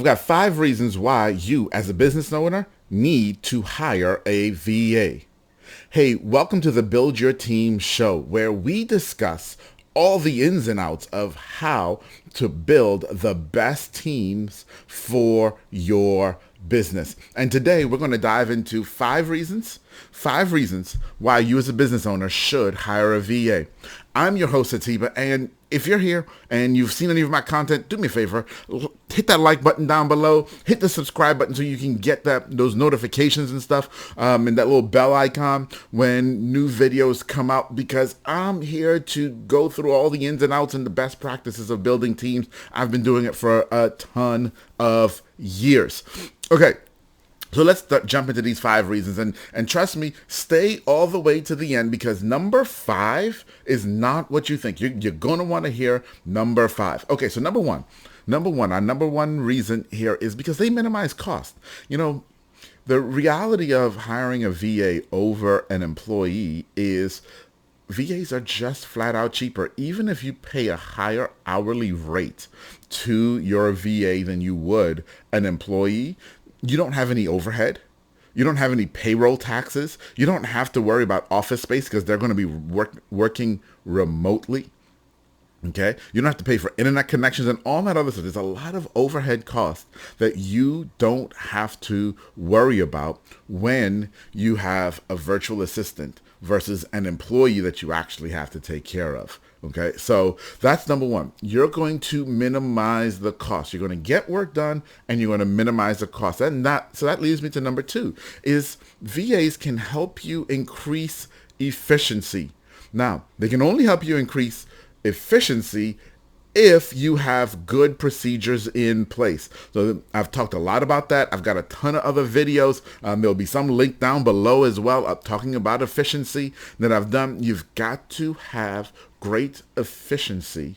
I've got 5 reasons why you, as a business owner, need to hire a VA. Hey, welcome to the Build Your Team show, where we discuss all the ins and outs of how to build the best teams for your business. And today we're going to dive into 5 reasons why you as a business owner should hire a VA. I'm your host, Atiba, and if you're here and you've seen any of my content, do me a favor, hit that like button down below, hit the subscribe button so you can get those notifications and stuff, and that little bell icon when new videos come out, because I'm here to go through all the ins and outs and the best practices of building teams. I've been doing it for a ton of years. Okay. So let's jump into these 5 reasons, and trust me, stay all the way to the end, because number 5 is not what you think. You're going to want to hear number 5. Okay, so number one, our number one reason here is because they minimize cost. You know, the reality of hiring a VA over an employee is VAs are just flat out cheaper. Even if you pay a higher hourly rate to your VA than you would an employee, you don't have any overhead. You don't have any payroll taxes. You don't have to worry about office space because they're going to be working remotely. Okay? You don't have to pay for internet connections and all that other stuff. There's a lot of overhead costs that you don't have to worry about when you have a virtual assistant versus an employee that you actually have to take care of. Okay, so that's number one. You're going to minimize the cost. You're going to get work done and you're going to minimize the cost. So that leads me to number 2 is VAs can help you increase efficiency. Now, they can only help you increase efficiency if you have good procedures in place. So I've talked a lot about that. I've got a ton of other videos. There'll be some link down below as well talking about efficiency that I've done. You've got to have great efficiency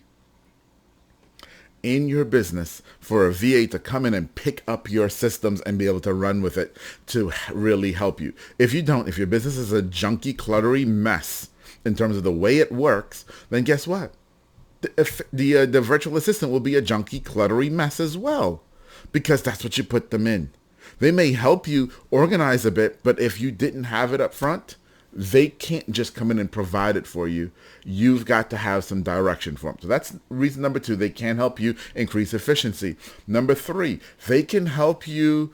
in your business for a VA to come in and pick up your systems and be able to run with it to really help you. If you don't, if your business is a junky, cluttery mess in terms of the way it works, then guess what? The virtual assistant will be a junky, cluttery mess as well, because that's what you put them in. They may help you organize a bit, but if you didn't have it up front, they can't just come in and provide it for you. You've got to have some direction for them. So that's reason number 2. They can help you increase efficiency. Number 3, they can help you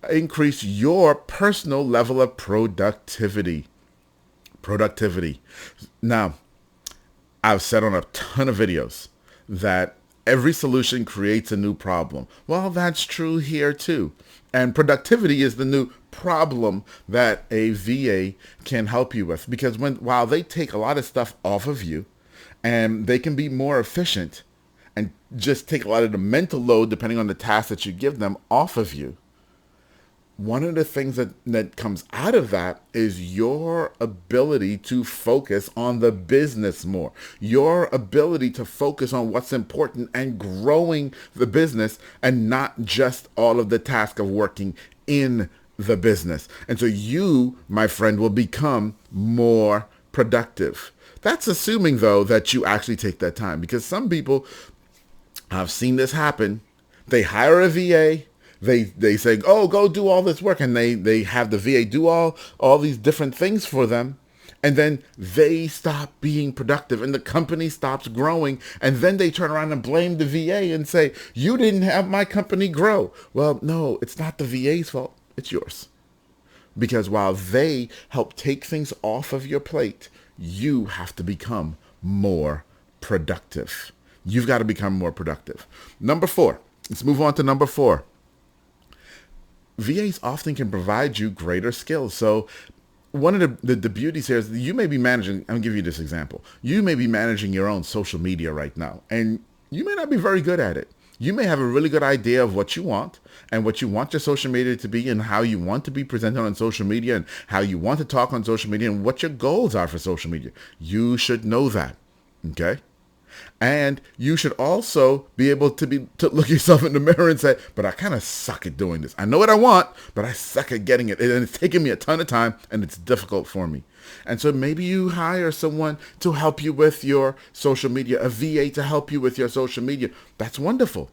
increase your personal level of productivity. Now, I've said on a ton of videos that every solution creates a new problem. Well, that's true here too. And productivity is the new problem that a VA can help you with, because while they take a lot of stuff off of you and they can be more efficient and just take a lot of the mental load, depending on the task that you give them, off of you, one of the things that comes out of that is your ability to focus on the business more, your ability to focus on what's important and growing the business, and not just all of the task of working in the business. And so you, my friend, will become more productive. That's assuming, though, that you actually take that time, because some people, I've seen this happen. They hire a VA. They say, oh, go do all this work. And they have the VA do all these different things for them. And then they stop being productive and the company stops growing. And then they turn around and blame the VA and say, you didn't have my company grow. Well, no, it's not the VA's fault. It's yours. Because while they help take things off of your plate, you have to become more productive. You've got to become more productive. Number 4. Let's move on to number 4. VAs often can provide you greater skills. So one of the beauties here is that you may be managing, I'm going to give you this example. You may be managing your own social media right now, and you may not be very good at it. You may have a really good idea of what you want and what you want your social media to be and how you want to be presented on social media and how you want to talk on social media and what your goals are for social media. You should know that, okay? And you should also be able to look yourself in the mirror and say, but I kind of suck at doing this. I know what I want, but I suck at getting it. And it's taking me a ton of time and it's difficult for me. And so maybe you hire someone to help you with your social media, a VA to help you with your social media. That's wonderful.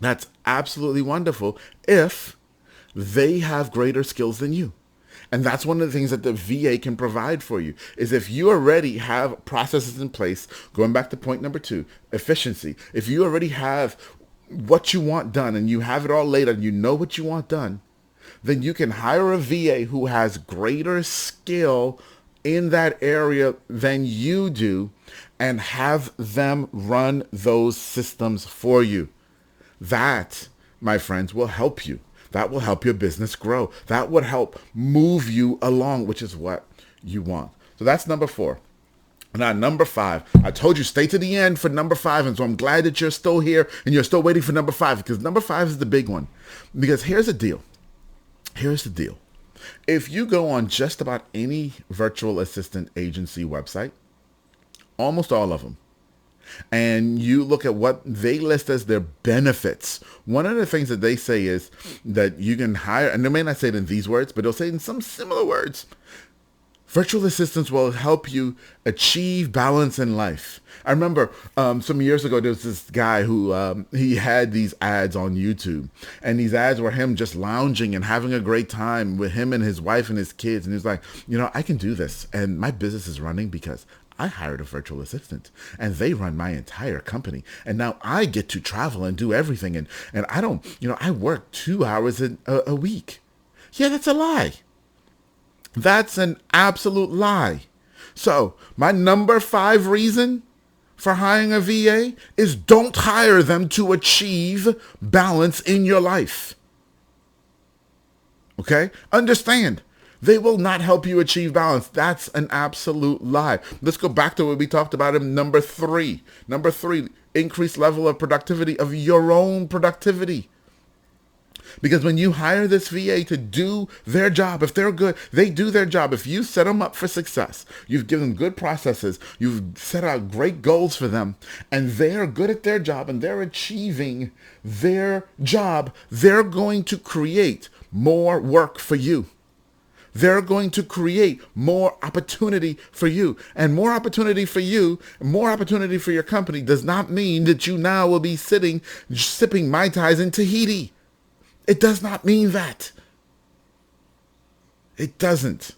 That's absolutely wonderful if they have greater skills than you. And that's one of the things that the VA can provide for you is if you already have processes in place, going back to point number 2, efficiency. If you already have what you want done and you have it all laid out and you know what you want done, then you can hire a VA who has greater skill in that area than you do and have them run those systems for you. That, my friends, will help you. That will help your business grow. That would help move you along, which is what you want. So that's number 4. Now, number 5, I told you stay to the end for number 5. And so I'm glad that you're still here and you're still waiting for number 5 because number 5 is the big one. Because here's the deal. Here's the deal. If you go on just about any virtual assistant agency website, almost all of them, and you look at what they list as their benefits, one of the things that they say is that you can hire, and they may not say it in these words, but they'll say it in some similar words. Virtual assistants will help you achieve balance in life. I remember some years ago, there was this guy who he had these ads on YouTube. And these ads were him just lounging and having a great time with him and his wife and his kids. And he was like, I can do this. And my business is running because I hired a virtual assistant. And they run my entire company. And now I get to travel and do everything. And I don't, I work 2 hours a week. Yeah, that's a lie. That's an absolute lie. So my number 5 reason for hiring a VA is don't hire them to achieve balance in your life. Okay? Understand. They will not help you achieve balance. That's an absolute lie. Let's go back to what we talked about in number 3. Number 3, increased level of productivity of your own productivity. Because when you hire this VA to do their job, if they're good, they do their job. If you set them up for success, you've given them good processes, you've set out great goals for them, and they're good at their job and they're achieving their job, they're going to create more work for you. They're going to create more opportunity for you. And more opportunity for you, more opportunity for your company does not mean that you now will be sitting, sipping Mai Tais in Tahiti. It does not mean that. It doesn't.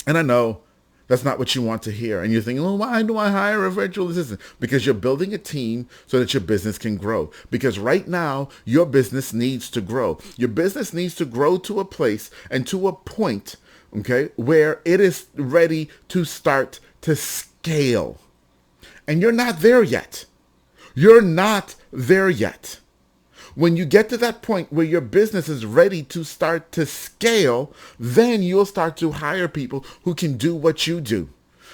And I know that's not what you want to hear. And you're thinking, well, why do I hire a virtual assistant? Because you're building a team so that your business can grow. Because right now, your business needs to grow. Your business needs to grow to a place and to a point, okay, where it is ready to start to scale. And you're not there yet. You're not there yet. When you get to that point where your business is ready to start to scale, then you'll start to hire people who can do what you do,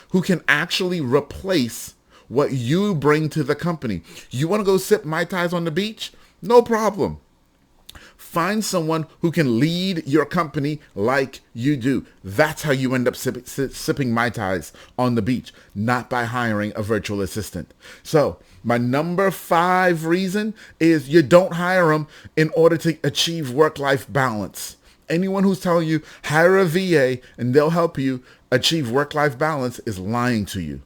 who can actually replace what you bring to the company. You want to go sip Mai Tais on the beach? No problem. Find someone who can lead your company like you do. That's how you end up sipping Mai Tais on the beach, not by hiring a virtual assistant. So my number 5 reason is you don't hire them in order to achieve work-life balance. Anyone who's telling you hire a VA and they'll help you achieve work-life balance is lying to you.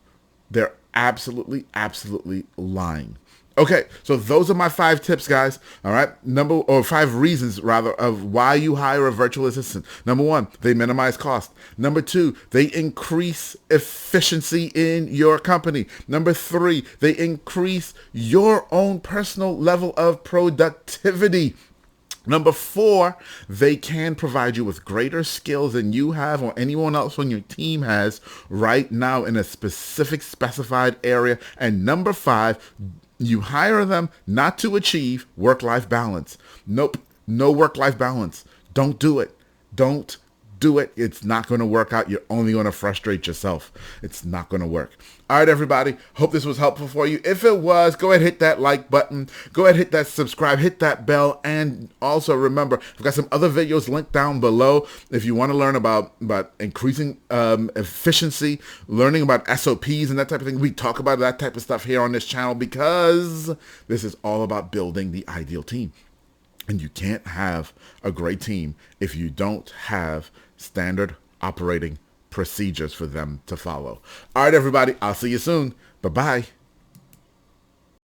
They're absolutely, absolutely lying. Okay, so those are my 5 tips, guys. All right, 5 reasons rather of why you hire a virtual assistant. Number 1, they minimize cost. Number 2, they increase efficiency in your company. Number 3, they increase your own personal level of productivity. Number 4, they can provide you with greater skills than you have or anyone else on your team has right now in a specified area. And number 5, you hire them not to achieve work-life balance. Nope, no work-life balance. Don't do it. Don't do it. It's not going to work out. You're only going to frustrate yourself. It's not going to work. All right, everybody. Hope this was helpful for you. If it was, go ahead and hit that like button. Go ahead and hit that subscribe. Hit that bell. And also remember, I've got some other videos linked down below. If you want to learn about increasing efficiency, learning about SOPs and that type of thing, we talk about that type of stuff here on this channel because this is all about building the ideal team. And you can't have a great team if you don't have standard operating procedures for them to follow. All right, everybody. I'll see you soon. Bye-bye.